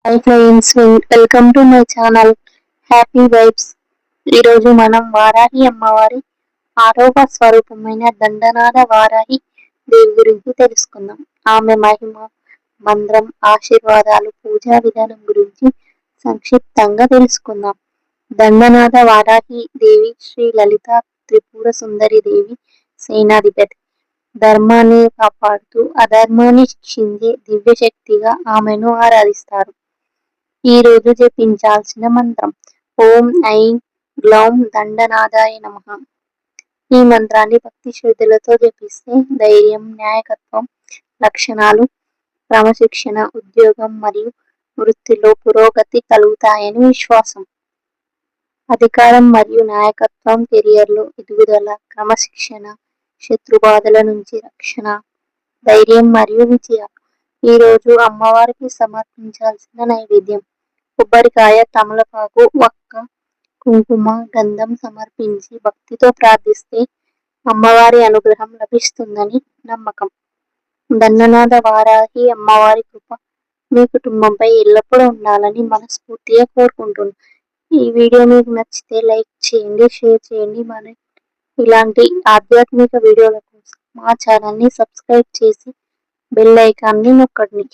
Hi friends, welcome to my channel happy vibes. ఈరోజు మనం వారాహి అమ్మవారి 6వ స్వరూపమైన దండనాథ వారాహి దేవి గురించి తెలుసుకుందాం. ఆమె మహిమ, మంత్రం, ఆశీర్వాదాలు, పూజా విధానం గురించి సంక్షిప్తంగా తెలుసుకుందాం. దండనాథ వారాహి దేవి శ్రీ లలిత త్రిపుర సుందరి దేవి సేనాధిపతి. ధర్మాన్ని కాపాడుతూ అధర్మాన్ని శిక్షించే దివ్యశక్తిగా ఆమెను ఆరాధిస్తారు. ఈ రోజు జపించాల్సిన మంత్రం ఓం ఐం గ్లౌం దండనాథాయ నమః. ఈ మంత్రాన్ని భక్తి శ్రద్ధలతో జపిస్తే ధైర్యం, న్యాయకత్వం లక్షణాలు, క్రమశిక్షణ, ఉద్యోగం మరియు వృత్తిలో పురోగతి కలుగుతాయని విశ్వాసం. అధికారం మరియు నాయకత్వం, కెరియర్లో ఎదుగుదల, క్రమశిక్షణ, శత్రుబాధల నుంచి రక్షణ, ధైర్యం మరియు విజయం. ఈ రోజు అమ్మవారికి సమర్పించాల్సిన నైవేద్యం కొబ్బరికాయ, తమలపాకు, వక్క, కుంకుమ, గంధం సమర్పించి భక్తితో ప్రార్థిస్తే అమ్మవారి అనుగ్రహం లభిస్తుందని నమ్మకం. దండనాథ వారాహి అమ్మవారి కృప మీ కుటుంబంపై ఎల్లప్పుడూ ఉండాలని మనస్ఫూర్తిగా కోరుకుంటున్నాను. ఈ వీడియో మీకు నచ్చితే లైక్ చేయండి, షేర్ చేయండి. మరి ఇలాంటి ఆధ్యాత్మిక వీడియోల కోసం మా ఛానల్ని సబ్స్క్రైబ్ చేసి బెల్ ఐకాన్ని నొక్కండి.